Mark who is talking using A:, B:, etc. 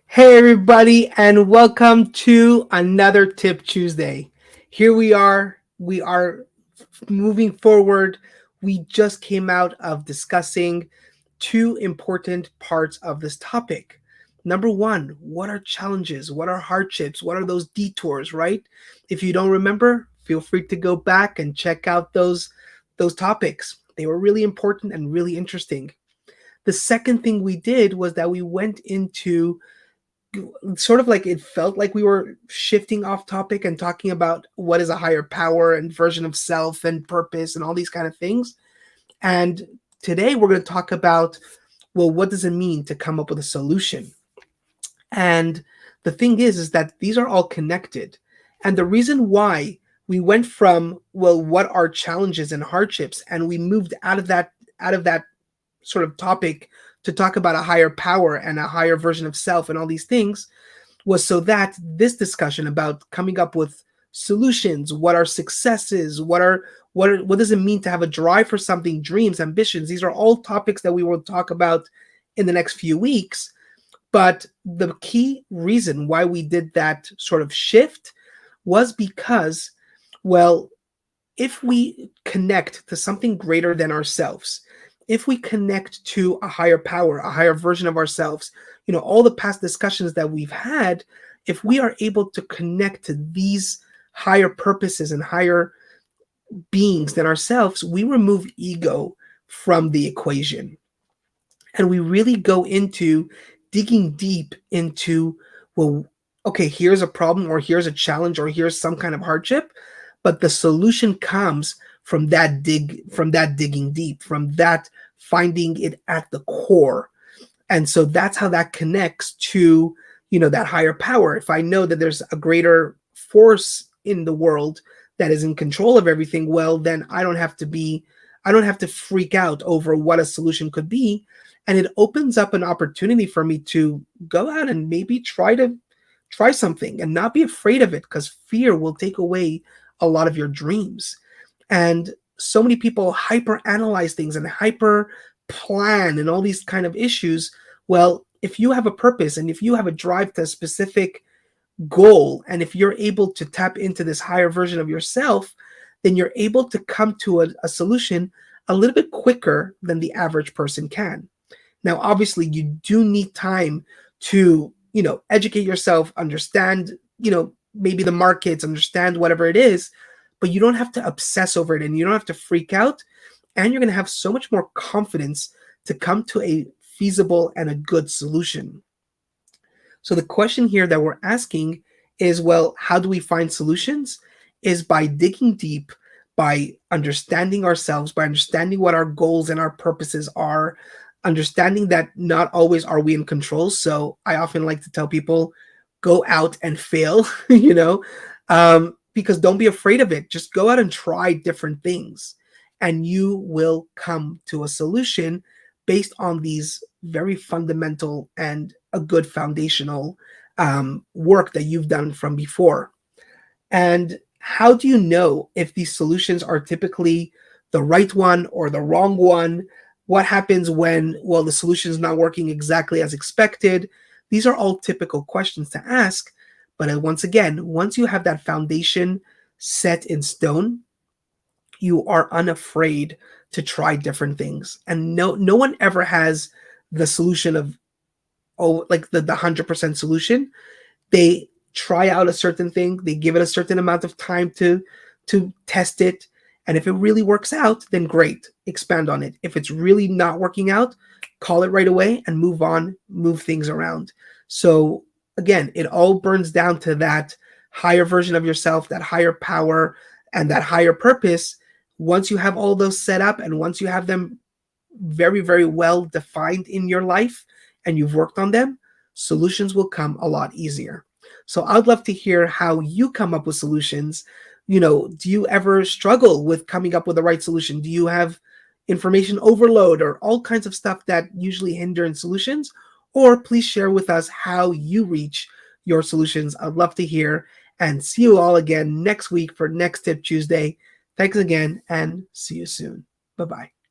A: Hey, everybody, and welcome to another Tip Tuesday. Here we are. We are moving forward. We just came out of discussing two important parts of this topic. Number one, what are challenges? What are hardships? What are those detours, right? If you don't remember, feel free to go back and check out those topics. They were really important and really interesting. The second thing we did was that we went into sort of like it felt like we were shifting off topic and talking about what is a higher power and version of self and purpose and all these kind of things. And today we're going to talk about, well, what does it mean to come up with a solution? And the thing is that these are all connected. And the reason why we went from, well, what are challenges and hardships, and we moved out of that sort of topic to talk about a higher power and a higher version of self and all these things was so that this discussion about coming up with solutions, what are successes, what does it mean to have a drive for something, dreams, ambitions, these are all topics that we will talk about in the next few weeks. But the key reason why we did that sort of shift was because, well, if we connect to something greater than ourselves, if we connect to a higher power, a higher version of ourselves, all the past discussions that we've had, if we are able to connect to these higher purposes and higher beings than ourselves, we remove ego from the equation. And we really go into digging deep into, well, okay, here's a problem, or here's a challenge, or here's some kind of hardship, but the solution comes from that digging deep, from that finding it at the core. And so that's how that connects to, that higher power. If I know that there's a greater force in the world that is in control of everything, well, then I don't have to freak out over what a solution could be. And it opens up an opportunity for me to go out and maybe try something and not be afraid of it, because fear will take away a lot of your dreams. And so many people hyper analyze things and hyper plan and all these kind of issues. Well, if you have a purpose and if you have a drive to a specific goal, and if you're able to tap into this higher version of yourself, then you're able to come to a solution a little bit quicker than the average person can. Now, obviously, you do need time to, educate yourself, understand, maybe the markets, understand whatever it is, but you don't have to obsess over it and you don't have to freak out. And you're going to have so much more confidence to come to a feasible and a good solution. So the question here that we're asking is, well, how do we find solutions? Is by digging deep, by understanding ourselves, by understanding what our goals and our purposes are, understanding that not always are we in control. So I often like to tell people, go out and fail, because don't be afraid of it. Just go out and try different things, and you will come to a solution based on these very fundamental and a good foundational work that you've done from before. And how do you know if these solutions are typically the right one or the wrong one? What happens when, well, the solution is not working exactly as expected? These are all typical questions to ask. But once again, once you have that foundation set in stone, you are unafraid to try different things. And no one ever has the solution of, oh, like the 100% solution. They try out a certain thing, they give it a certain amount of time to test it, and if it really works out, then great, expand on it. If it's really not working out, call it right away and move on, move things around. So again, it all burns down to that higher version of yourself, that higher power, and that higher purpose. Once you have all those set up and once you have them very, very well defined in your life and you've worked on them, solutions will come a lot easier. So I'd love to hear how you come up with solutions. Do you ever struggle with coming up with the right solution? Do you have information overload or all kinds of stuff that usually hinder in solutions? Or please share with us how you reach your solutions. I'd love to hear, and see you all again next week for Next Tip Tuesday. Thanks again and see you soon. Bye-bye.